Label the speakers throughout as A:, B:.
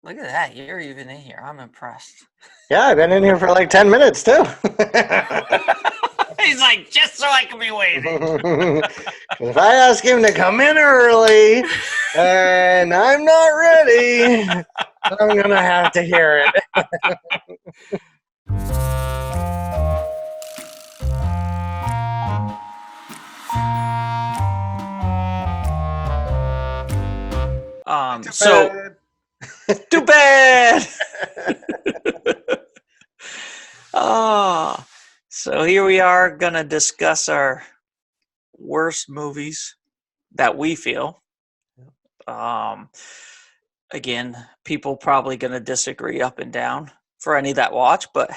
A: Look at that. You're even in here. I'm impressed.
B: Yeah, I've been in here for like 10 minutes too.
A: He's like, just so I can be waiting.
B: If I ask him to come in early and I'm not ready, I'm going to have to hear it.
A: So too bad. Oh, so here we are gonna discuss our worst movies that we feel. Um, Again, people probably gonna disagree up and down for any that watch, but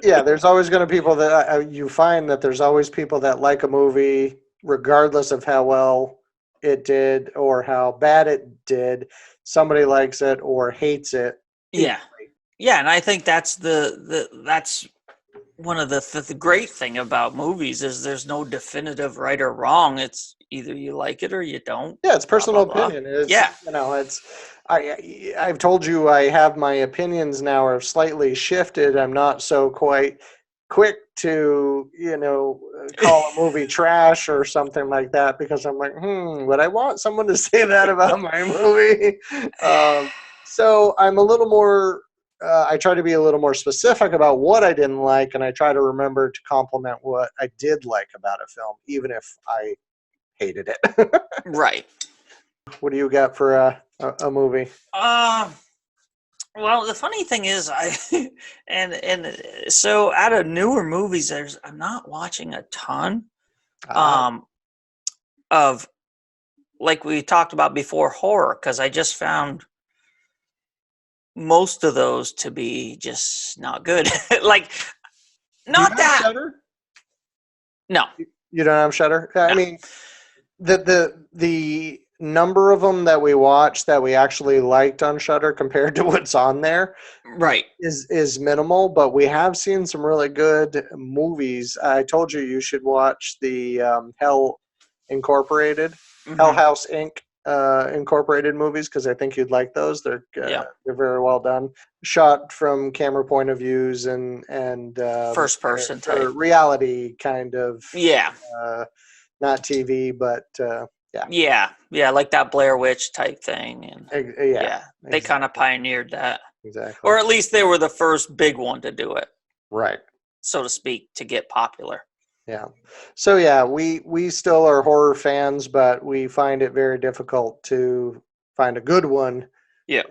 B: Yeah, there's always going to be people that you find that there's always people that like a movie regardless of how well it did or how bad it did. Somebody likes it or hates it.
A: yeah, yeah, and I think that's that's one of the great thing about movies is there's no definitive right or wrong. It's either you like it or you don't.
B: Yeah, it's
A: Blah blah
B: personal
A: blah.
B: opinion. It's
A: Yeah,
B: it's I've told you I have my opinions now are slightly shifted. I'm not so quite quick to call a movie trash or something like that because I'm like, would I want someone to say that about my movie? So I'm a little more. I try to be a little more specific about what I didn't like, and I try to remember to compliment what I did like about a film, even if I hated it.
A: right.
B: What do you got for a movie?
A: Um. Well, the funny thing is, I and so out of newer movies, I'm not watching a ton
B: Ah,
A: um of like we talked about before horror because I just found most of those to be just not good. Like
B: do you
A: not
B: have
A: that
B: Shutter?
A: no
B: You don't have Shutter? I
A: no
B: mean, the number of them that we watched that we actually liked on Shutter compared to what's on there
A: right.
B: is minimal. But we have seen some really good movies. I told you you should watch the Hell Incorporated, Hell
A: Hmm.
B: House Inc. Incorporated movies because I think you'd like those.
A: Yeah,
B: They're very well done, shot from camera point of views and
A: first person type.
B: or reality kind of,
A: Yeah,
B: uh, not TV, but yeah,
A: yeah, like that Blair Witch type thing, and
B: yeah,
A: yeah, they kind of
B: exactly,
A: pioneered that,
B: exactly,
A: or at least they were the first big one to do it,
B: right.
A: so to speak, to get popular.
B: Yeah. So yeah, we still are horror fans, but we find it very difficult to find a good one
A: Yeah,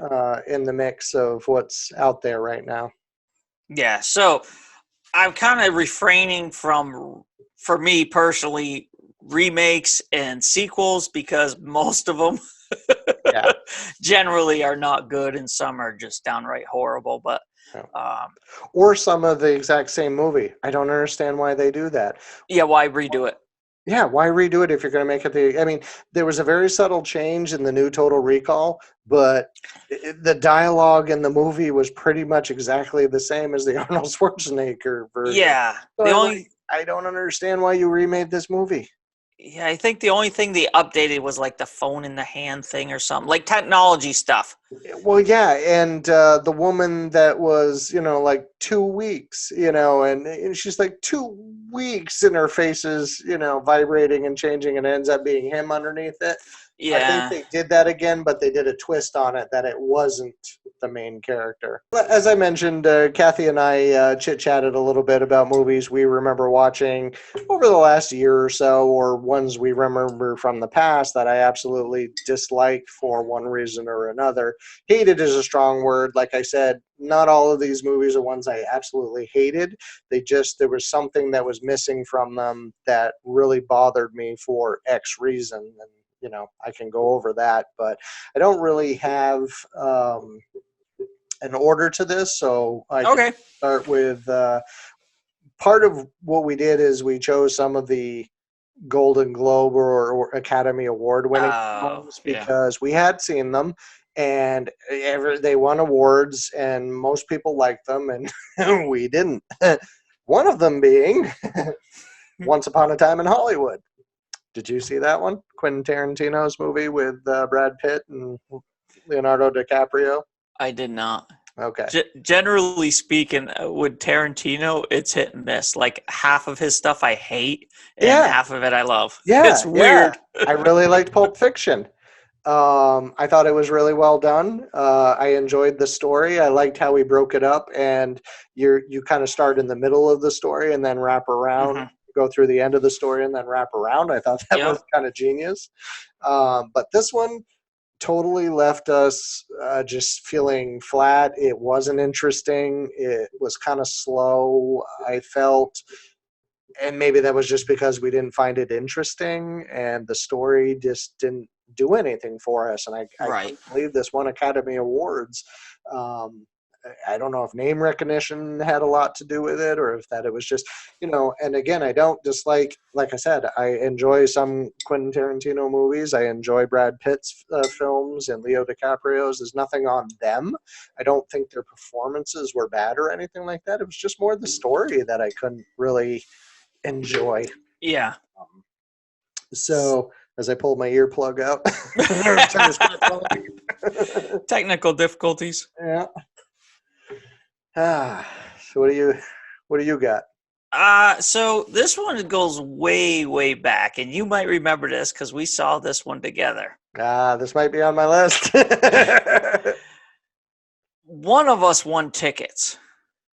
B: in the mix of what's out there right now.
A: yeah. So I'm kind of refraining from, for me personally, remakes and sequels because most of them
B: Yeah.
A: generally are not good, and some are just downright horrible. But
B: Yeah.
A: um,
B: Or some of the exact same movie. I don't understand why they do that.
A: yeah, why redo it?
B: Yeah, why redo it if you're going to make it I mean, there was a very subtle change in the new Total Recall, but the dialogue in the movie was pretty much exactly the same as the Arnold Schwarzenegger version.
A: Yeah,
B: So
A: the
B: I'm
A: only
B: like, I don't understand why you remade this movie.
A: yeah, I think the only thing they updated was like the phone in the hand thing or something, like technology stuff.
B: Well, yeah, and the woman that was, like 2 weeks, and she's like 2 weeks, and her face is, vibrating and changing, and it ends up being him underneath it. I think
A: Yeah.
B: they did that again, but they did a twist on it that it wasn't the main character. As I mentioned, Kathy and I chit chatted a little bit about movies we remember watching over the last year or so, or ones we remember from the past that I absolutely disliked for one reason or another. Hated is a strong word. Like I said, not all of these movies are ones I absolutely hated. There was something that was missing from them that really bothered me for X reason. And, I can go over that, but I don't really have an order to this. So I can
A: Okay.
B: start with part of what we did is we chose some of the Golden Globe or Academy Award winning
A: Oh,
B: films
A: yeah.
B: because we had seen them and they won awards and most people liked them and we didn't. One of them being Once Upon a Time in Hollywood. Did you see that one? Quentin Tarantino's movie with Brad Pitt and Leonardo DiCaprio.
A: I did not.
B: Okay.
A: Generally speaking, with Tarantino, it's hit and miss. Like half of his stuff I hate, and
B: Yeah.
A: half of it I love.
B: Yeah.
A: It's
B: Yeah.
A: weird.
B: I really liked Pulp Fiction. I thought it was really well done. I enjoyed the story. I liked how he broke it up, and you kind of start in the middle of the story and then wrap around,
A: Hmm.
B: go through the end of the story and then wrap around. I thought that was
A: Yep.
B: kind of genius. But this one totally left us just feeling flat. It wasn't interesting. It was kind of slow. I felt, and maybe that was just because we didn't find it interesting and the story just didn't do anything for us. And I
A: Right.
B: couldn't believe this won Academy Awards. um, I don't know if name recognition had a lot to do with it, or if that it was just, and again, I don't dislike, like I said, I enjoy some Quentin Tarantino movies. I enjoy Brad Pitt's films and Leo DiCaprio's. There's nothing on them. I don't think their performances were bad or anything like that. It was just more the story that I couldn't really enjoy.
A: Yeah.
B: So as I pulled my earplug out, turn this back on.
A: Technical difficulties.
B: Yeah. So what do you got?
A: So this one goes way, way back, and you might remember this because we saw this one together.
B: This might be on my list.
A: One of us won tickets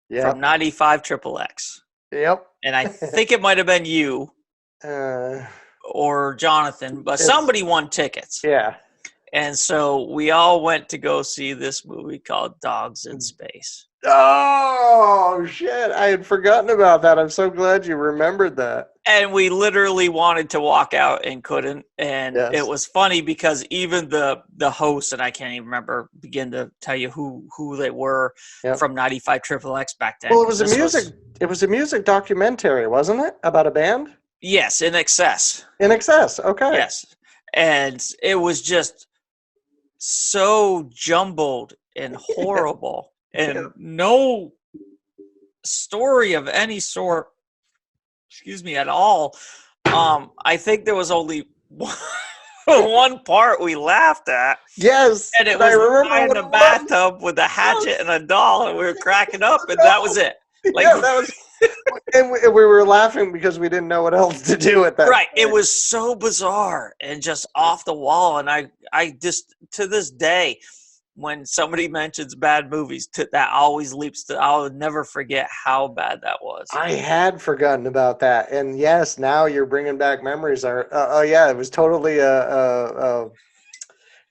B: Yep.
A: from 95 Triple X,
B: Yep.
A: and I think it might have been you
B: Uh,
A: or Jonathan, but somebody won tickets.
B: yeah.
A: And so we all went to go see this movie called Dogs in Space.
B: Oh shit! I had forgotten about that. I'm so glad you remembered that.
A: And we literally wanted to walk out and couldn't. And
B: Yes.
A: it was funny because even the host, and I can't even remember, begin to tell you who they were
B: Yep.
A: from 95 Triple X back then.
B: Well, it was a music. It was a music documentary, wasn't it? About a band.
A: Yes, In Excess.
B: In Excess. Okay.
A: Yes, and it was just so jumbled and horrible. And no story of any sort, excuse me, at all. I think there was only one part we laughed at.
B: Yes,
A: and it was the guy in the bathtub with a hatchet and a doll, and we were cracking up, and that was it. Like,
B: yeah, that was, and we were laughing because we didn't know what else to do at that.
A: right.
B: Point.
A: It was so bizarre and just off the wall, and I just to this day, when somebody mentions bad movies, that always leaps to. I'll never forget how bad that was.
B: I had forgotten about that, and yes, now you're bringing back memories. Oh yeah, it was totally a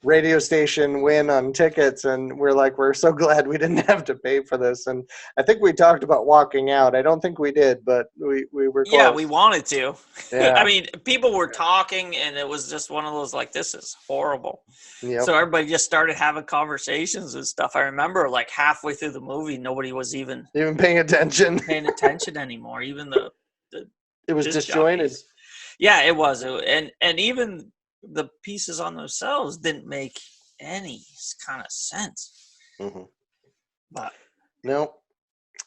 B: radio station win on tickets, and we're so glad we didn't have to pay for this. And I think we talked about walking out. I don't think we did, but we were close.
A: Yeah, we wanted to.
B: Yeah.
A: I mean, people were talking, and it was just one of those like, this is horrible.
B: Yep.
A: So everybody just started having conversations and stuff. I remember like halfway through the movie, nobody was even
B: paying attention
A: anymore. Even the
B: it was disjointed.
A: Jockeys. Yeah, it was. And even the pieces on themselves didn't make any kind of sense.
B: Mm-hmm.
A: But
B: no.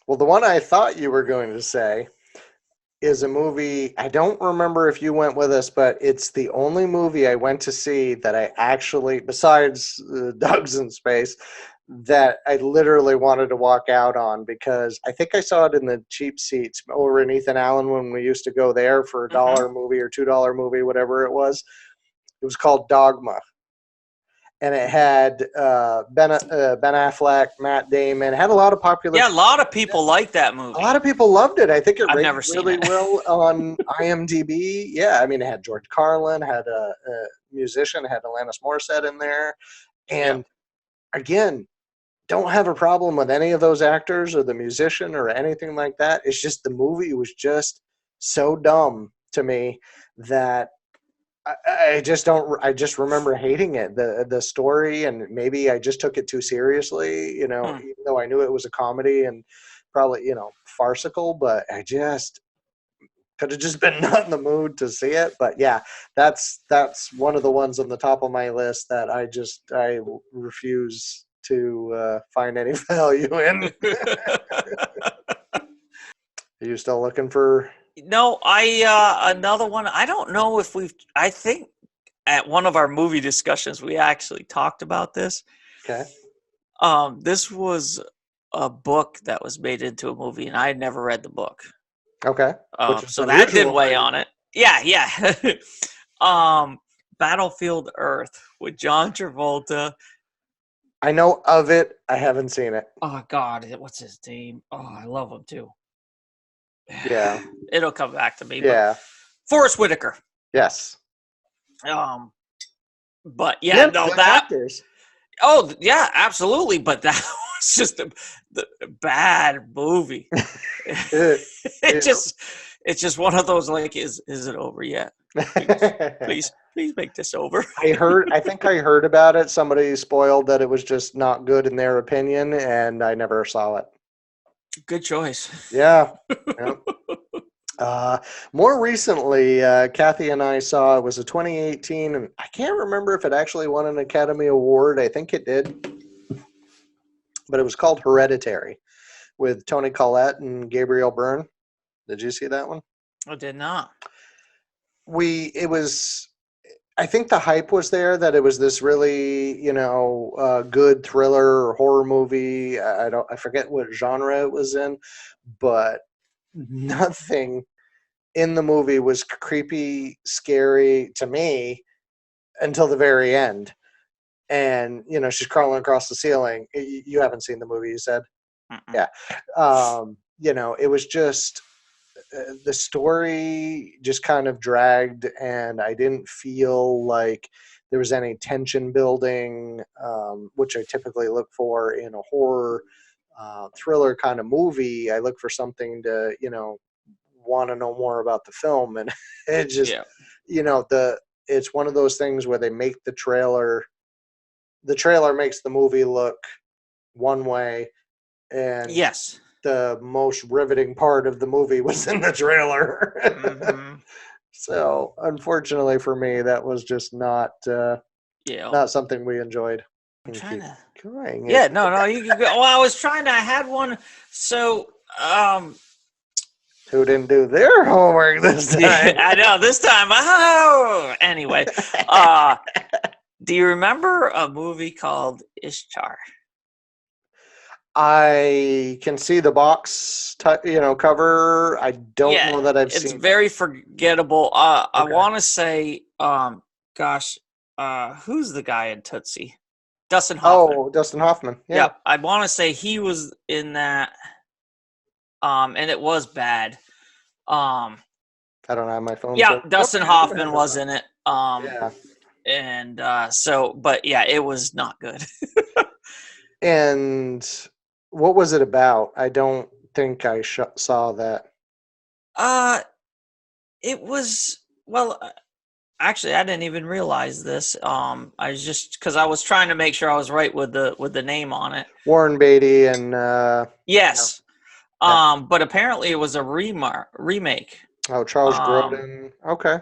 B: Well, the one I thought you were going to say is a movie. I don't remember if you went with us, but it's the only movie I went to see that I actually, besides Dogs in Space, that I literally wanted to walk out on, because I think I saw it in the cheap seats over in Ethan Allen when we used to go there for a $1 movie or $2 movie, whatever it was. It was called Dogma. And it had Ben Affleck, Matt Damon. It had a lot of popular.
A: Yeah, a lot of people liked that movie.
B: A lot of people loved it. I think it rated really
A: it.
B: well on IMDb. Yeah, I mean, it had George Carlin, had a musician, had Alanis Morissette in there. And again, don't have a problem with any of those actors or the musician or anything like that. It's just the movie was just so dumb to me that I just don't. I just remember hating it. The story, and maybe I just took it too seriously. Even though I knew it was a comedy and probably farcical, but I just could have just been not in the mood to see it. But yeah, that's one of the ones on the top of my list that I refuse to find any value in. Are you still looking for?
A: No, another one. I don't know if I think at one of our movie discussions we actually talked about this.
B: Okay.
A: This was a book that was made into a movie, and I had never read the book.
B: Okay. Which is
A: So that did
B: unusual.
A: weigh on it. Yeah, yeah. Battlefield Earth with John Travolta.
B: I know of it. I haven't seen it.
A: Oh God, what's his name? Oh, I love him too.
B: Yeah.
A: It'll come back to me. But
B: Yeah.
A: Forrest Whitaker.
B: Yes.
A: Um, but yeah,
B: Yeah,
A: no,
B: good
A: that.
B: actors.
A: Oh yeah, absolutely. But that was just a bad movie.
B: It-
A: it just, it's just one of those like, is it over yet? Please, please make this over.
B: I think I heard about it. Somebody spoiled that it was just not good in their opinion, and I never saw it.
A: Good choice.
B: Yeah. Yep. More recently, Kathy and I saw it was a 2018, and I can't remember if it actually won an Academy Award. I think it did, but it was called Hereditary with Toni Collette and Gabriel Byrne. Did you see that one?
A: I did not.
B: It was, I think the hype was there that it was this really, good thriller or horror movie. I forget what genre it was in, but nothing in the movie was creepy, scary to me until the very end. And, she's crawling across the ceiling. You haven't seen the movie, you said?
A: Mm-mm.
B: Yeah. It was just the story just kind of dragged, and I didn't feel like there was any tension building, which I typically look for in a horror thriller kind of movie. I look for something to, want to know more about the film, and it just,
A: Yeah.
B: it's one of those things where they make the trailer makes the movie look one way, and
A: Yes.
B: the most riveting part of the movie was in the trailer.
A: Mm-hmm.
B: So unfortunately for me, that was just
A: Yeah.
B: not something we enjoyed.
A: I'm
B: And
A: trying
B: keep
A: to.
B: going.
A: Yeah. No. You can go. Well, I was trying to. I had one. So.
B: Who didn't do their homework this time?
A: Yeah, I know this time. Oh. Anyway. Do you remember a movie called Ishtar?
B: I can see the box, cover. I don't
A: Yeah,
B: know that I've
A: it's
B: seen
A: very forgettable. I
B: Okay.
A: want to say, gosh, who's the guy in Tootsie? Dustin Hoffman.
B: Oh, Dustin Hoffman. Yeah.
A: Yep, I want to say he was in that. And it was bad. Um,
B: I don't have my phone.
A: yeah,
B: So
A: Dustin
B: okay, I'm gonna
A: Hoffman
B: have this
A: was
B: on.
A: in it.
B: Yeah.
A: And but yeah, it was not good.
B: And what was it about? I don't think I saw that.
A: uh, it was well. Actually, I didn't even realize this. I was just because I was trying to make sure I was right with the name on it.
B: Warren Beatty and
A: Yes.
B: yeah.
A: But apparently it was a remake.
B: Oh, Charles
A: Um,
B: Grodin. Okay.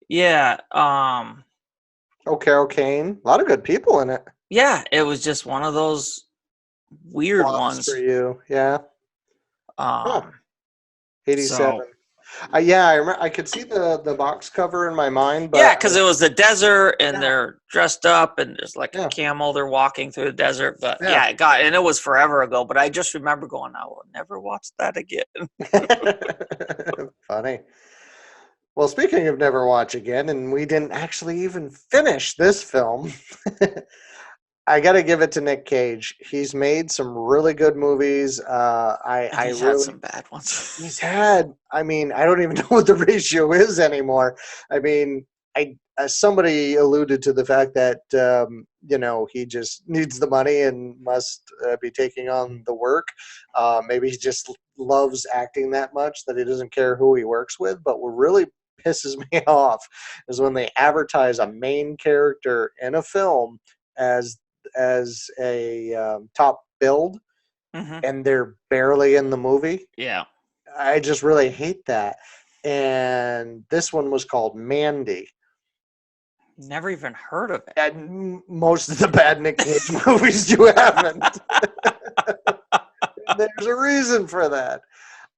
A: yeah.
B: Oh, Carol Kane. A lot of good people in it.
A: Yeah. It was just one of those weird
B: Flops for
A: ones.
B: you. Yeah. Huh.
A: Um,
B: 87.
A: so
B: Yeah, I remember, I could see the box cover in my mind,
A: yeah,
B: but
A: because it was the desert and
B: yeah,
A: they're dressed up and there's like a
B: yeah,
A: camel. They're walking through the desert. But
B: yeah.
A: yeah, and it was forever ago. But I just remember going, I will never watch that again.
B: Funny. Well, speaking of Never Watch Again, and we didn't actually even finish this film. I got to give it to Nick Cage. He's made some really good movies.
A: And
B: I
A: he's had
B: really,
A: some bad ones.
B: he's had. I mean, I don't even know what the ratio is anymore. I mean, somebody alluded to the fact that he just needs the money and must be taking on the work. Maybe he just loves acting that much that he doesn't care who he works with. But what really pisses me off is when they advertise a main character in a film as a top build,
A: Hmm.
B: and they're barely in the movie.
A: Yeah.
B: I just really hate that. And this one was called Mandy.
A: Never even heard of it.
B: And most of the bad Nick Cage movies you haven't. There's a reason for that.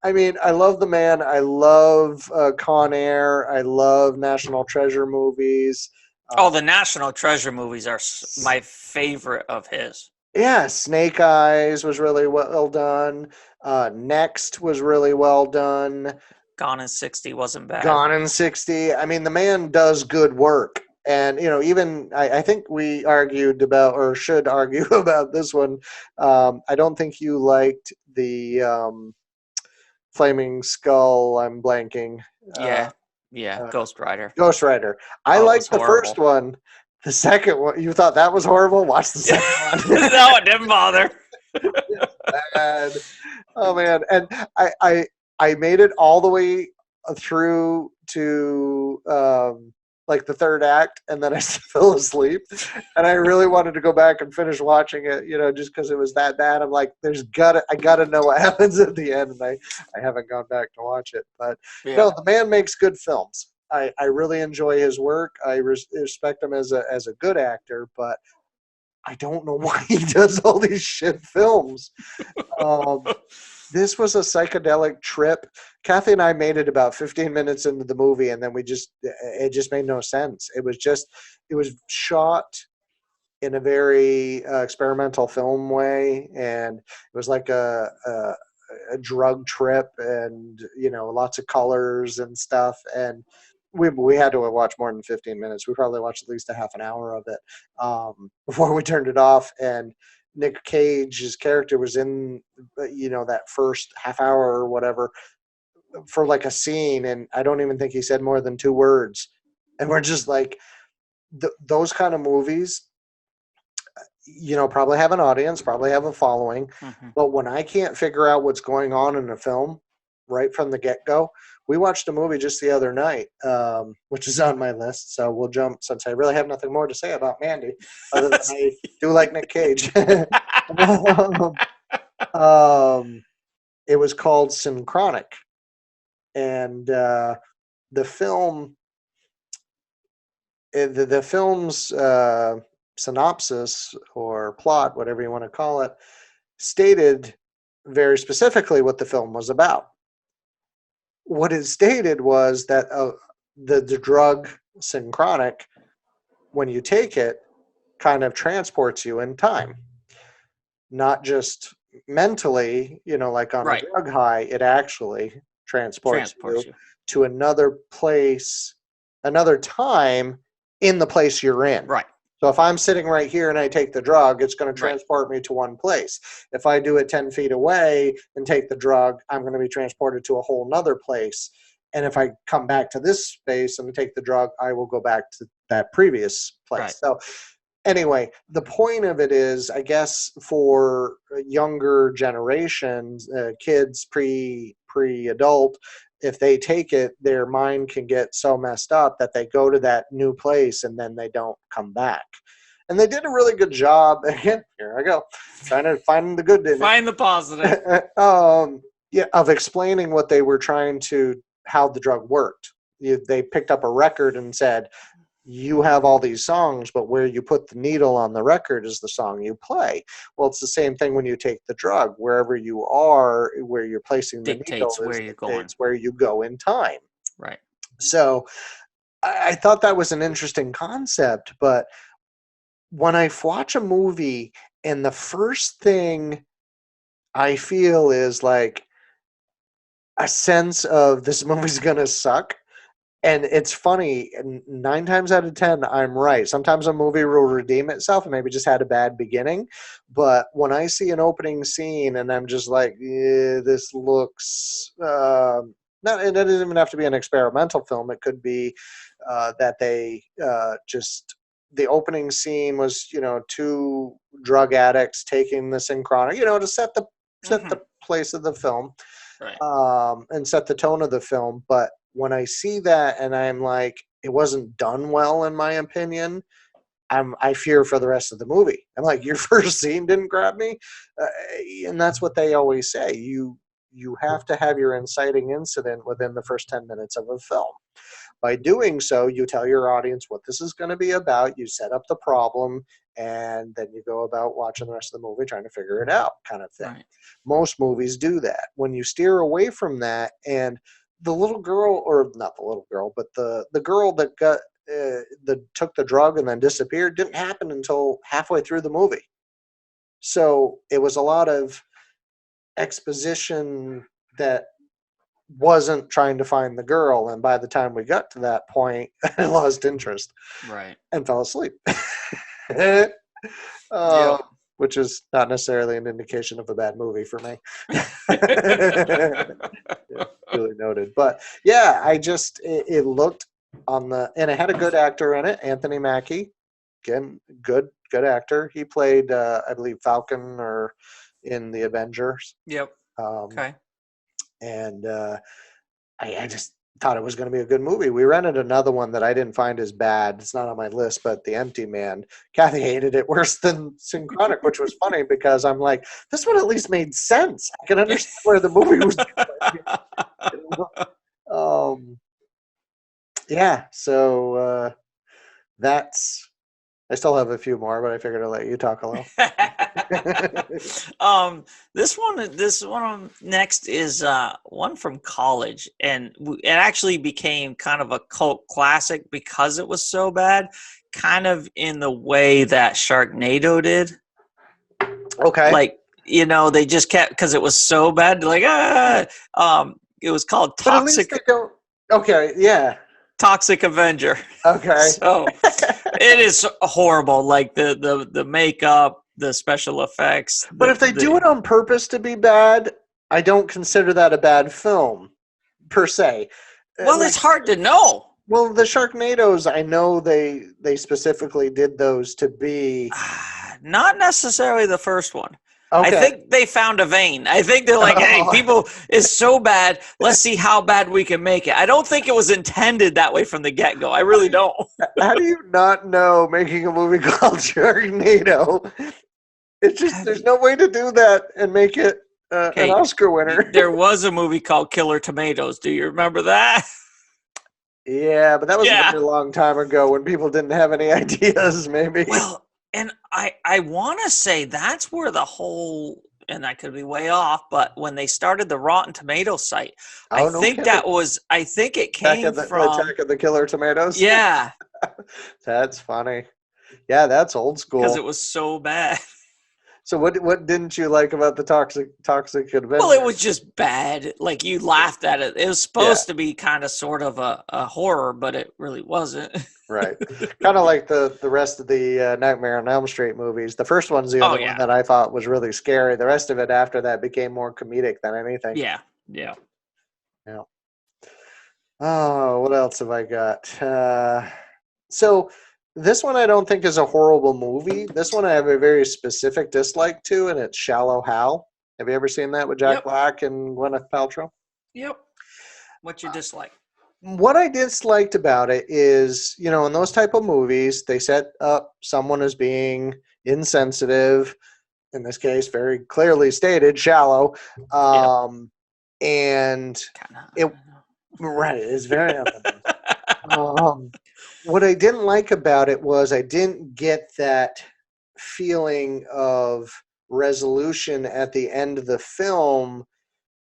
B: I mean, I love the man. I love Con Air. I love National Treasure movies.
A: Oh, the National Treasure movies are my favorite of his.
B: Yeah, Snake Eyes was really well done. Next was really well done.
A: Gone in 60 wasn't bad.
B: Gone in 60. I mean, the man does good work. And, even I think we argued about, or should argue about this one. I don't think you liked the Flaming Skull. I'm blanking.
A: Yeah, yeah,
B: Uh,
A: Ghost Rider.
B: Ghost Rider. I
A: Oh, it was
B: liked the
A: horrible.
B: first one. The second one, you thought that was horrible? Watch the second one.
A: No, it didn't bother.
B: It's bad. Oh man, and I made it all the way through to like the third act, and then I fell asleep. And I really wanted to go back and finish watching it, just because it was that bad. I'm like, I gotta know what happens at the end, and I haven't gone back to watch it. But
A: Yeah.
B: no, the man makes good films. I really enjoy his work. I respect him as a good actor, but I don't know why he does all these shit films. Um, this was a psychedelic trip. Kathy and I made it about 15 minutes into the movie, and then it just made no sense. It was shot in a very experimental film way, and it was like a drug trip, and lots of colors and stuff. And we had to watch more than 15 minutes. We probably watched at least a half an hour of it before we turned it off. And Nick Cage's character was in that first half hour or whatever for like a scene, and I don't even think he said more than two words. And we're just like, those kind of movies, probably have an audience, probably have a following.
A: Hmm.
B: But when I can't figure out what's going on in a film right from the get go, we watched a movie just the other night, which is on my list. So we'll jump, since I really have nothing more to say about Mandy, other than I do like Nick Cage. um, it was called Synchronic. And the film, the film's synopsis or plot, whatever you want to call it, stated very specifically what the film was about. What it stated was that the drug synchronic, when you take it, kind of transports you in time, not just mentally, like on a
A: Right.
B: drug high. It actually transports
A: Transports
B: you
A: you.
B: to another place, another time in the place you're in.
A: Right.
B: So if I'm sitting right here and I take the drug, it's going to
A: Right.
B: transport me to one place. If I do it 10 feet away and take the drug, I'm going to be transported to a whole nother place. And if I come back to this space and take the drug, I will go back to that previous place.
A: Right.
B: So anyway, the point of it is, I guess, for younger generations, kids pre-adult, if they take it, their mind can get so messed up that they go to that new place and then they don't come back. And they did a really good job. Again, here I go, trying to find the good in
A: Find the positive.
B: it. Yeah, of explaining what they were trying to, how the drug worked. They picked up a record and said, you have all these songs, but where you put the needle on the record is the song you play. Well, it's the same thing when you take the drug. Wherever you are, where you're placing the needle
A: Dictates where
B: is
A: you're going.
B: dictates where you go in time.
A: Right.
B: So I thought that was an interesting concept. But when I watch a movie and the first thing I feel is like a sense of this movie's gonna suck. And it's funny, 9 times out of 10, I'm right. Sometimes a movie will redeem itself and maybe just had a bad beginning. But when I see an opening scene and I'm just like, this looks not, it doesn't even have to be an experimental film. It could be that they just, the opening scene was, two drug addicts taking the synchronic, to set the place of the film,
A: Right.
B: and set the tone of the film. But when I see that and I'm like, it wasn't done well, in my opinion, I fear for the rest of the movie. I'm like, your first scene didn't grab me, and that's what they always say. You have to have your inciting incident within the first 10 minutes of a film. By doing so, you tell your audience what this is going to be about. You set up the problem, and then you go about watching the rest of the movie trying to figure it out, kind of thing.
A: Right.
B: Most movies do that. When you steer away from that, and the little girl, or not the little girl, but the girl that got that took the drug and then disappeared, didn't happen until halfway through the movie. So it was a lot of exposition that wasn't trying to find the girl. And by the time we got to that point, I lost interest
A: Right.
B: and fell asleep.
A: Yep.
B: Which is not necessarily an indication of a bad movie for me. Yeah, duly noted. But yeah, it looked on the, and it had a good actor in it, Anthony Mackie. Again, good actor. He played, I believe, Falcon or in the Avengers.
A: Yep.
B: Um,
A: Okay.
B: and I just thought it was going to be a good movie. We rented another one that I didn't find as bad. It's not on my list, but The Empty Man. Kathy hated it worse than Synchronic, which was funny because I'm like, this one at least made sense. I can understand where the movie was going. You know? Yeah, so that's. I still have a few more, but I figured I'll let you talk a little.
A: This one next is one from college, and it actually became kind of a cult classic because it was so bad, kind of in the way that Sharknado did.
B: Okay.
A: Like, they just kept, because it was so bad, like, it was called
B: But at least they don't. Okay, yeah.
A: Toxic Avenger.
B: Okay.
A: So it is horrible. Like the makeup, the special effects.
B: But if they do it on purpose to be bad, I don't consider that a bad film, per se.
A: Well, it's hard to know.
B: Well, the Sharknadoes, I know they specifically did those to be.
A: Not necessarily the first one.
B: Okay.
A: I think they found a vein. I think they're like, hey, people is so bad. Let's see how bad we can make it. I don't think it was intended that way from the get-go. I really don't.
B: How do you not know making a movie called Sharknado? It's just, there's no way to do that and make it an Oscar winner.
A: There was a movie called Killer Tomatoes. Do you remember that?
B: Yeah, but that was a very long time ago when people didn't have any ideas, maybe.
A: Well, and I want to say that's where the whole, and I could be way off, but when they started the Rotten Tomato site, I think it came from
B: Attack of the Killer Tomatoes.
A: Yeah.
B: That's funny. Yeah, that's old school.
A: Because it was so bad.
B: So what didn't you like about the Toxic Avenger?
A: Well, it was just bad. Like, you laughed at it. It was supposed to be kind of sort of a horror, but it really wasn't.
B: Right. Kind of like the rest of the Nightmare on Elm Street movies. The first one's the only one that I thought was really scary. The rest of it after that became more comedic than anything.
A: Yeah.
B: Oh, what else have I got? So this one I don't think is a horrible movie. This one I have a very specific dislike to, and it's Shallow Hal. Have you ever seen that with Jack Black and Gwyneth Paltrow?
A: Yep. What's your dislike?
B: What I disliked about it is, in those type of movies, they set up someone as being insensitive, in this case, very clearly stated, shallow, and it's very what I didn't like about it was I didn't get that feeling of resolution at the end of the film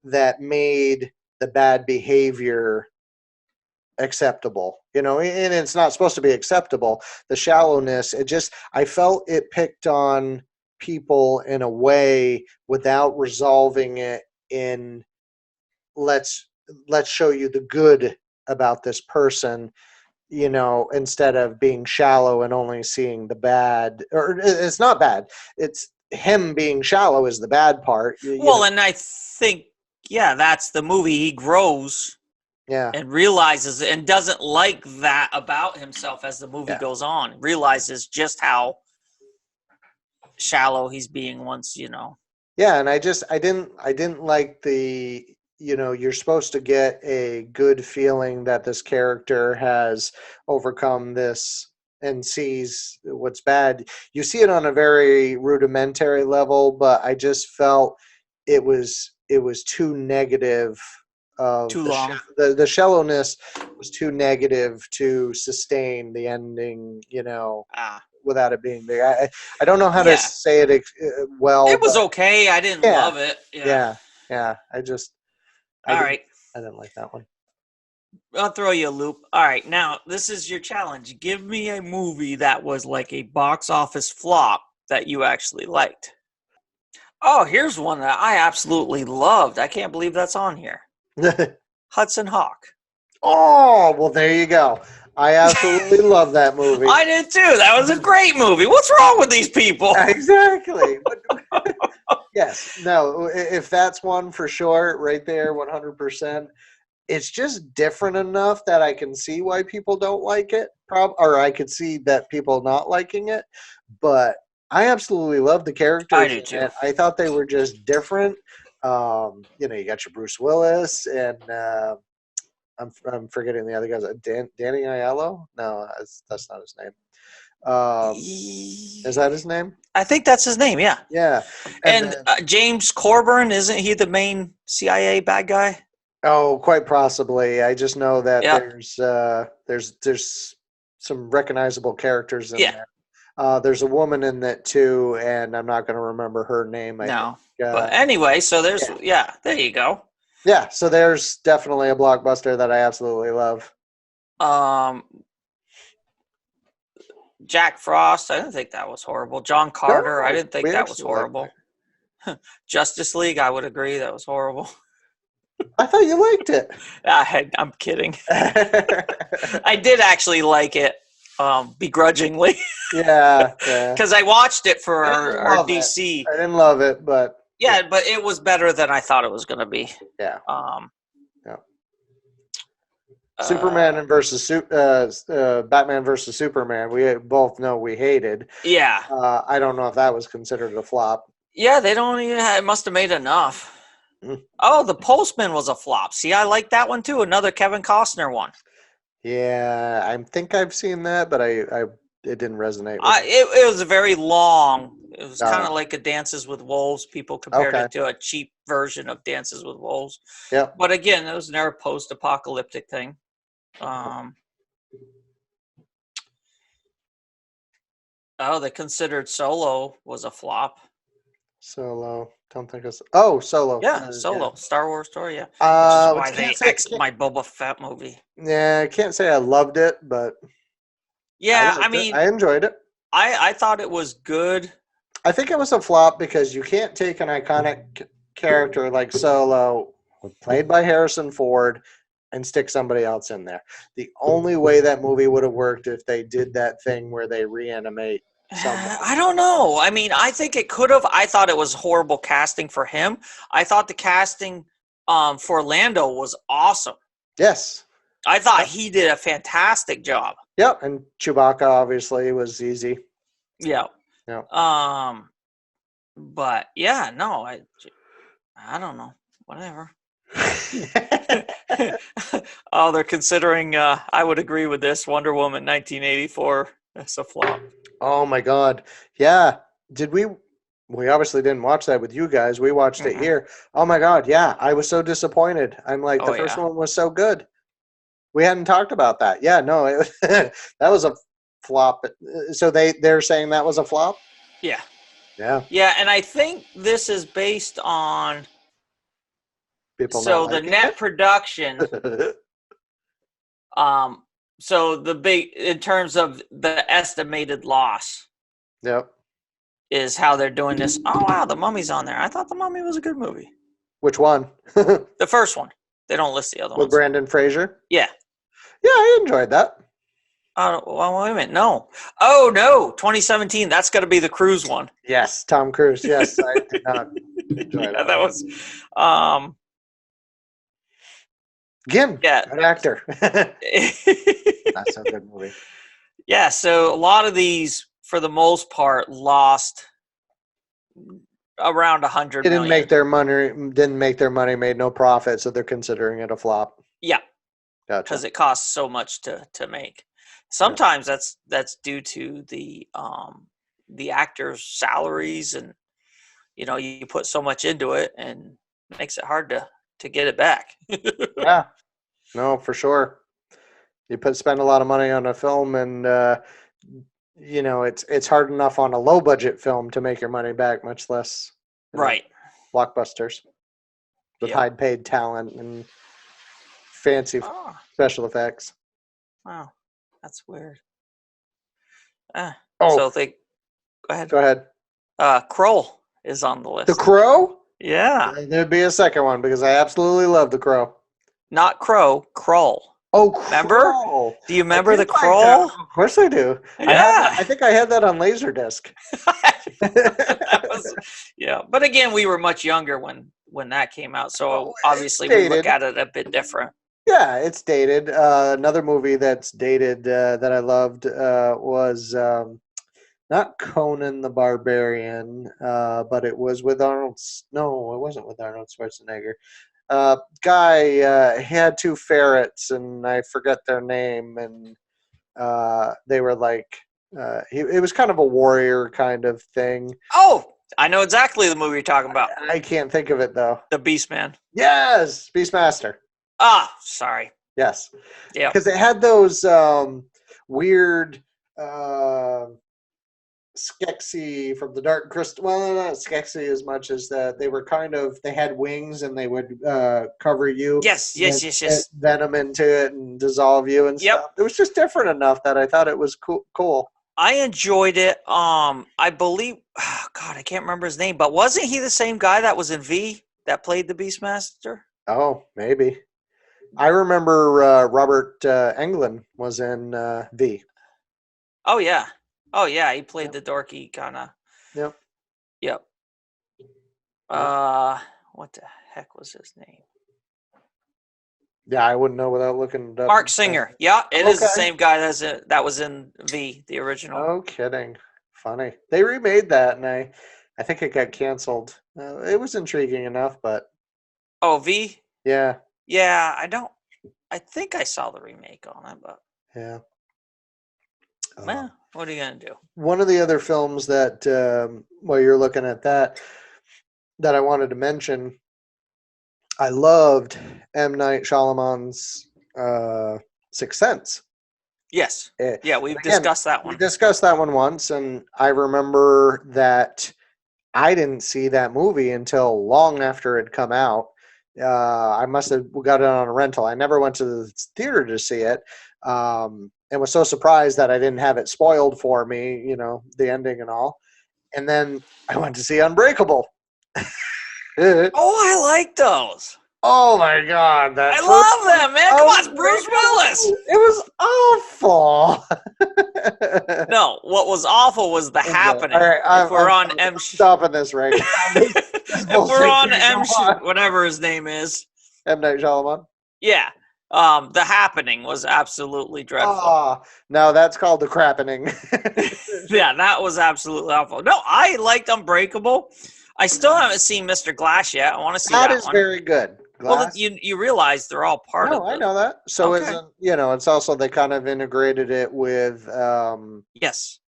B: that made the bad behavior acceptable, and it's not supposed to be acceptable. The shallowness, I felt it picked on people in a way without resolving it in let's show you the good about this person, instead of being shallow and only seeing the bad. Or it's not bad, it's him being shallow is the bad part.
A: And I think that's the movie. He grows and realizes and doesn't like that about himself as the movie goes on. Realizes just how shallow he's being once,
B: Yeah, and I didn't like the, you're supposed to get a good feeling that this character has overcome this and sees what's bad. You see it on a very rudimentary level, but I just felt it was too negative.
A: Too long.
B: The shallowness was too negative to sustain the ending, without it being big. I don't know how to say it well.
A: It was okay. I didn't love it.
B: Yeah. I didn't like that one.
A: I'll throw you a loop. All right, now this is your challenge. Give me a movie that was like a box office flop that you actually liked. Oh, here's one that I absolutely loved. I can't believe that's on here. Hudson Hawk.
B: Oh, well, there you go. I absolutely love that movie.
A: I did too. That was a great movie. What's wrong with these people?
B: Exactly. Yes. No, if that's one for sure, right there, 100%. It's just different enough that I can see why people don't like it, or I could see that people not liking it. But I absolutely love the
A: I
B: characters
A: do
B: in
A: too.
B: it. I thought they were just different. You got your Bruce Willis and I'm forgetting the other guys. Danny Aiello? No, that's not his name. Is that his name?
A: I think that's his name. Yeah.
B: Yeah.
A: And James Coburn, isn't he the main CIA bad guy?
B: Oh, quite possibly. I just know that
A: Yeah.
B: there's some recognizable characters in
A: Yeah.
B: there. There's a woman in that too, and I'm not going to remember her name.
A: No. But anyway, so there's there you go.
B: Yeah, so there's definitely a blockbuster that I absolutely love.
A: Jack Frost, I didn't think that was horrible. John Carter,
B: No,
A: I didn't think
B: we
A: that was
B: actually liked
A: horrible. Justice League, I would agree that was horrible.
B: I thought you liked it.
A: I'm kidding. I did actually like it, begrudgingly.
B: Yeah.
A: Because I watched it for our DC.
B: I didn't love it, but
A: yeah, but it was better than I thought it was going to be.
B: Yeah.
A: Yeah.
B: Superman versus Batman versus Superman. We both know we hated.
A: Yeah.
B: I don't know if that was considered a flop.
A: Yeah, they don't even. It must have made enough. Oh, the Postman was a flop. See, I like that one too. Another Kevin Costner one.
B: Yeah, I think I've seen that, but it didn't resonate with me.
A: It was very long. It was kind of like a Dances with Wolves. People compared it to a cheap version of Dances with Wolves.
B: Yeah.
A: But again, it was another post-apocalyptic thing. They considered Solo was a flop.
B: Solo. Don't think it's. Oh, Solo.
A: Yeah, Solo. Yeah. Star Wars story, yeah. Which is why they X'd my Boba Fett movie.
B: Yeah, I can't say I loved it, but...
A: Yeah, I mean...
B: I enjoyed it.
A: I thought it was good.
B: I think it was a flop because you can't take an iconic character like Solo, played by Harrison Ford, and stick somebody else in there. The only way that movie would have worked if they did that thing where they reanimate someone.
A: I don't know. I mean, I think it could have. I thought it was horrible casting for him. I thought the casting for Lando was awesome.
B: Yes.
A: I thought he did a fantastic job.
B: Yep, and Chewbacca obviously was easy.
A: Yeah. Yeah. But yeah, no, I don't know. Whatever. Oh, they're considering. I would agree with this. Wonder Woman 1984. That's a flop.
B: Oh my God! Yeah, did we? We obviously didn't watch that with you guys. We watched it here. Oh my God! Yeah, I was so disappointed. I'm like, the first one was so good. We hadn't talked about that. Yeah, no, that was a flop. So they're saying that was a flop?
A: Yeah.
B: Yeah.
A: Yeah, and I think this is based on
B: people.
A: So the net production. So the big in terms of the estimated loss.
B: Yep.
A: Is how they're doing this. Oh wow, the Mummy's on there. I thought the Mummy was a good movie.
B: Which one?
A: The first one. They don't list the other ones.
B: With Brandon Fraser?
A: Yeah.
B: Yeah, I enjoyed that.
A: Well, wait a minute. No. Oh, no. 2017. That's got to be the Cruise one.
B: Yes, Tom Cruise. Yes, I did not enjoy that.
A: That was...
B: Again, an actor. That's a good movie.
A: Yeah, so a lot of these, for the most part, lost around $100 million.
B: Didn't make their money, made no profit, so they're considering it a flop.
A: Yeah.
B: Gotcha.
A: Because it costs so much to make. Sometimes that's due to the actors' salaries, and you put so much into it, and it makes it hard to get it back.
B: Yeah, no, for sure. You spend a lot of money on a film, and it's hard enough on a low budget film to make your money back, much less
A: right
B: blockbusters with high paid talent and fancy special effects.
A: Wow, that's weird. So they go ahead.
B: Go ahead.
A: Kroll is on the
B: The
A: list.
B: Crow?
A: Yeah.
B: There'd be a second one because I absolutely love The Crow.
A: Not Crow, Krull.
B: Oh,
A: Remember?
B: Krull.
A: Do you remember
B: I
A: the
B: did like that.
A: Krull?
B: Of course I do.
A: Yeah.
B: I think I had that on Laserdisc.
A: That was, yeah. But again, we were much younger when that came out, so obviously we look at it a bit different.
B: Yeah, it's dated. Another movie that's dated that I loved was not Conan the Barbarian, but it was with Arnold. No, it wasn't with Arnold Schwarzenegger. Guy he had two ferrets, and I forget their name, and they were like it was kind of a warrior kind of thing.
A: Oh, I know exactly the movie you're talking about.
B: I can't think of it though.
A: The Beastman.
B: Yes, Beastmaster.
A: Ah, sorry.
B: Yes.
A: Yeah.
B: Because it had those weird Skeksis from the Dark Crystal. Well, not Skeksis as much as that they were kind of. They had wings and they would cover you.
A: Yes.
B: Venom into it and dissolve you and stuff. It was just different enough that I thought it was cool.
A: I enjoyed it. I believe. Oh, God, I can't remember his name, but wasn't he the same guy that was in V that played the Beastmaster?
B: Oh, maybe. I remember Robert Englund was in V.
A: Oh yeah. He played the dorky kind of. Yep. What the heck was his name?
B: Yeah, I wouldn't know without looking it up.
A: Mark Singer. Yeah, it is the same guy that was in V, the original.
B: No kidding. Funny. They remade that, and I think it got canceled. It was intriguing enough, but.
A: Oh, V?
B: Yeah.
A: Yeah, I think I saw the remake on it, but.
B: Yeah.
A: Well, what are you going to do?
B: One of the other films that, while you're looking at that I wanted to mention, I loved M. Night Shyamalan's Sixth Sense.
A: Yes. Yeah, we've discussed that one.
B: We discussed that one once, and I remember that I didn't see that movie until long after it had come out. I must have got it on a rental. I never went to the theater to see it, and was so surprised that I didn't have it spoiled for me, the ending and all. And then I went to see Unbreakable.
A: Oh, I like those.
B: Oh my God!
A: I love them, man. Come on, it's Bruce Willis.
B: It was awful.
A: No, what was awful was The Happening.
B: All right,
A: I'm
B: stopping this right now.
A: If we're on whatever his name is.
B: M. Night Shyamalan.
A: Yeah. The Happening was absolutely dreadful.
B: Oh, no, that's called The Crappening.
A: Yeah, that was absolutely awful. No, I liked Unbreakable. I still haven't seen Mr. Glass yet. I want to see that one.
B: That is very good.
A: Glass? Well, you realize they're all part of it.
B: No, I know that. So isn't, it's also they kind of integrated it with
A: yes.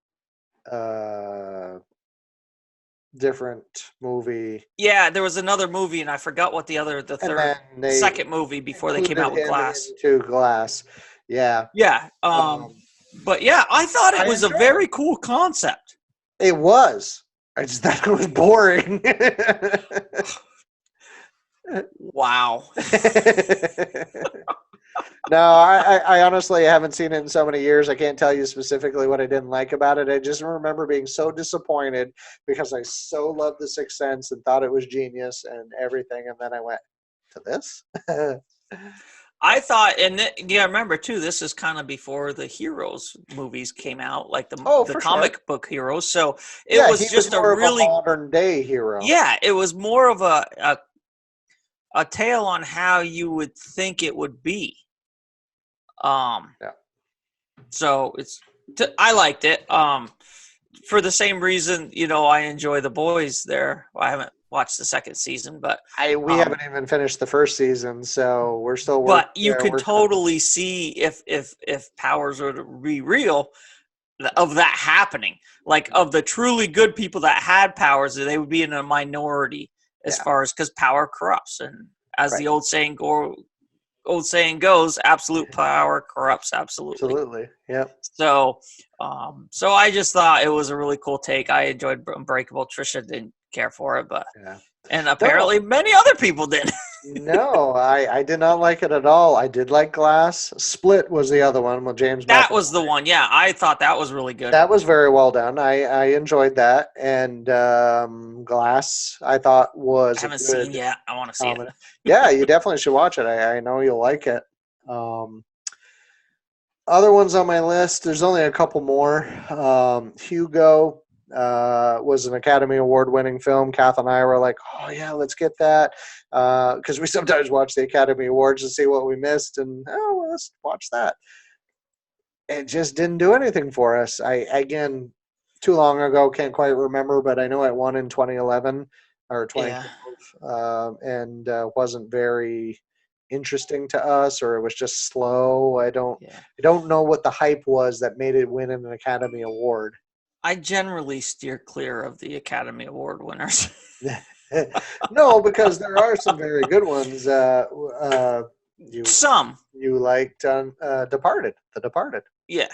B: Different movie.
A: Yeah, there was another movie, and I forgot what second movie before they came out with Glass.
B: To Glass. Yeah.
A: Yeah. But yeah, I thought it was a very cool concept.
B: It was. I just thought it was boring.
A: Wow.
B: No, I honestly haven't seen it in so many years. I can't tell you specifically what I didn't like about it. I just remember being so disappointed because I so loved The Sixth Sense and thought it was genius and everything. And then I went to this.
A: I thought, remember too, this is kind of before the Heroes movies came out, like the comic book Heroes. So it was just a really
B: modern day hero.
A: Yeah, it was more of a tale on how you would think it would be. So I liked it. For the same reason, I enjoy The Boys there. Well, I haven't watched the second season, but
B: we haven't even finished the first season, so we're still working.
A: But you could totally see if powers were to be real, of that happening. Like of the truly good people that had powers, they would be in a minority as far as because power corrupts, and as the old saying goes, absolute power corrupts absolutely.
B: Absolutely, yeah.
A: So I just thought it was a really cool take. I enjoyed Unbreakable. Trisha didn't care for it, but and apparently many other people did.
B: No, I did not like it at all. I did like Glass. Split was the other one with James
A: That
B: McAvoy.
A: was the one. Yeah, I thought that was really good.
B: That was very well done. I enjoyed that. And Glass, I thought
A: I
B: was a
A: haven't seen
B: good
A: yet. I want to see it.
B: comedy. Yeah, you definitely should watch it. I know you'll like it. Um, Other ones on my list, there's only a couple more. Hugo was an Academy Award winning film. Kath and I were like, oh, yeah, let's get that. Because we sometimes watch the Academy Awards to see what we missed. And, oh, well, let's watch that. It just didn't do anything for us. Again, too long ago, can't quite remember, but I know it won in 2011 or
A: Yeah,
B: 2012 and wasn't very interesting to us, or it was just slow.
A: yeah.
B: I don't know what the hype was that made it win an Academy Award.
A: I generally steer clear of the Academy Award winners.
B: No, because there are some very good ones. You
A: Some,
B: you liked Departed, The Departed.
A: yeah,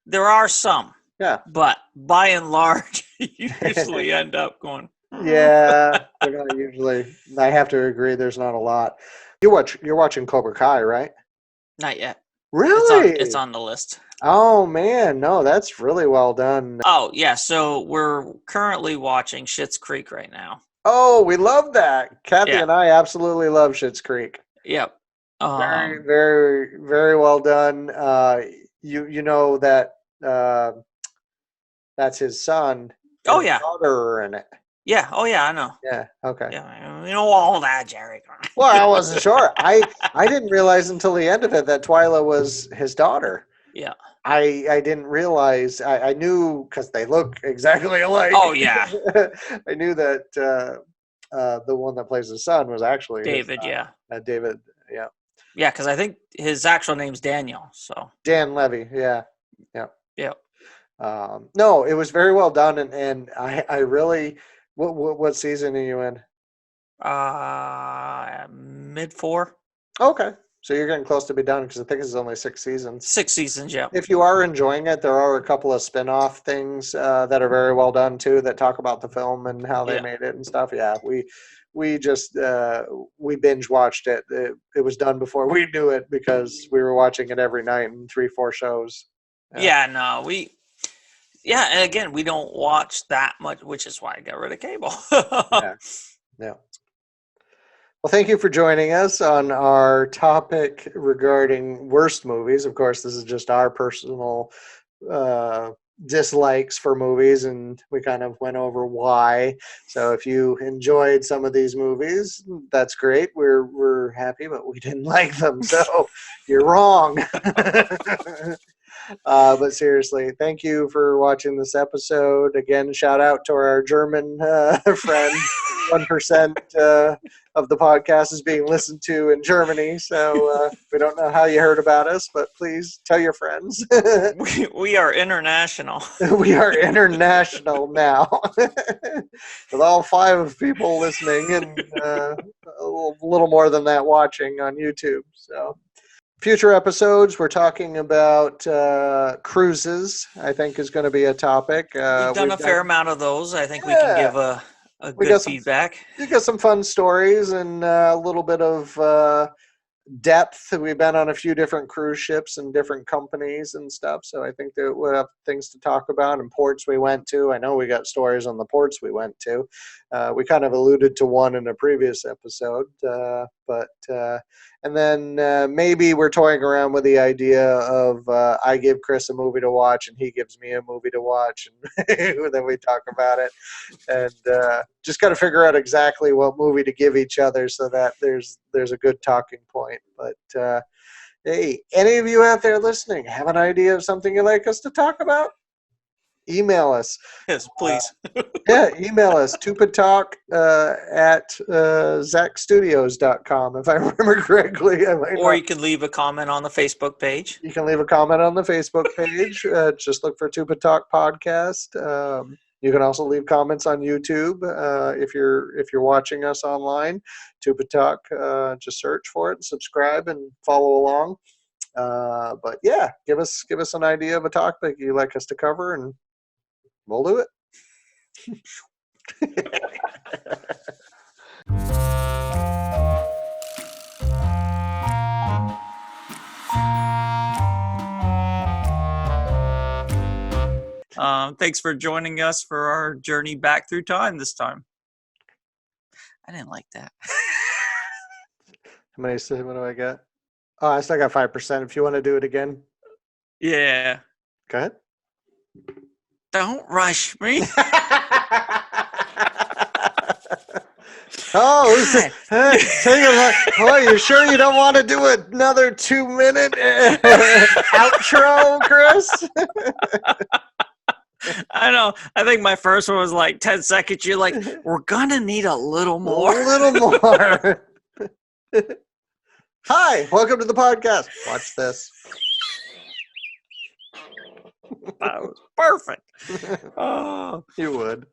A: there are some,
B: Yeah.
A: but by and large, you usually end up going.
B: Yeah, they're not usually. I have to agree. There's not a lot. You're watching Cobra Kai, right?
A: Not yet.
B: Really?
A: It's on the list.
B: Oh man, no, that's really well done.
A: Oh yeah, so we're currently watching Schitt's Creek right now.
B: Oh, we love that. Kathy
A: Yeah.
B: and I absolutely love Schitt's Creek.
A: Yep.
B: Very, very, very well done. You know that that's his son
A: Oh
B: and
A: yeah.
B: daughter are in it.
A: Yeah. Oh yeah, I know.
B: Yeah. Okay.
A: Yeah, you know all that, Jerry.
B: Well, I wasn't sure. I didn't realize until the end of it that Twyla was his daughter.
A: Yeah.
B: I didn't realize. I knew because they look exactly alike.
A: Oh yeah.
B: I knew that the one that plays his son was actually his
A: David,
B: son.
A: yeah.
B: David, yeah.
A: Yeah, because I think his actual name's Daniel. So
B: Dan Levy, yeah.
A: yeah.
B: No, it was very well done, and I really. What season are you in?
A: Mid 4.
B: Okay, so you're getting close to be done because I think it's only 6 seasons.
A: 6 seasons, yeah.
B: If you are enjoying it, there are a couple of spin-off things that are very well done too that talk about the film and how they
A: Yeah.
B: made it and stuff. Yeah, we just we binge watched it. It was done before we knew it because we were watching it every night in 3-4 shows.
A: Yeah, no, and again, we don't watch that much, which is why I got rid of cable.
B: Yeah. Yeah. Well, thank you for joining us on our topic regarding worst movies. Of course, this is just our personal dislikes for movies, and we kind of went over why. So if you enjoyed some of these movies, that's great. We're happy, but we didn't like them, so you're wrong. But seriously, thank you for watching this episode. Again, shout out to our German friend. 1% of the podcast is being listened to in Germany, so we don't know how you heard about us, but please tell your friends.
A: we are international.
B: We are international now, with all 5 people listening and a little more than that watching on YouTube. So, future episodes, we're talking about cruises. I think is going to be a topic.
A: We've done a fair amount of those. I think we can give a
B: We
A: good
B: got some-
A: feedback.
B: We got some fun stories and a little bit of depth. We've been on a few different cruise ships and different companies and stuff, so I think that we'll have things to talk about and ports we went to. I know we got stories on the ports we went to. We kind of alluded to one in a previous episode, and then maybe we're toying around with the idea of I give Chris a movie to watch and he gives me a movie to watch, and then we talk about it. And just got to figure out exactly what movie to give each other so that there's a good talking point. But hey, any of you out there listening have an idea of something you'd like us to talk about? Email us.
A: Yes, please.
B: Email us, tupatalk at zachstudios.com, if I remember correctly.
A: Or you can leave a comment on the Facebook page.
B: You can leave a comment on the Facebook page. Just look for Tupa Talk Podcast. You can also leave comments on YouTube if you're watching us online. Tupa Talk, just search for it, and subscribe, and follow along. But yeah, give us an idea of a topic you'd like us to cover, and we'll do it.
A: Thanks for joining us for our journey back through time this time. I didn't like that.
B: What do I get? Oh, I still got 5%. If you want to do it again,
A: Yeah.
B: go ahead.
A: Don't rush me.
B: Oh, you sure you don't want to do another 2-minute outro, Chris?
A: I know. I think my first one was like 10 seconds. You're like, we're going to need a little more.
B: A little more. Hi, welcome to the podcast. Watch this.
A: That was perfect. Oh.
B: You would.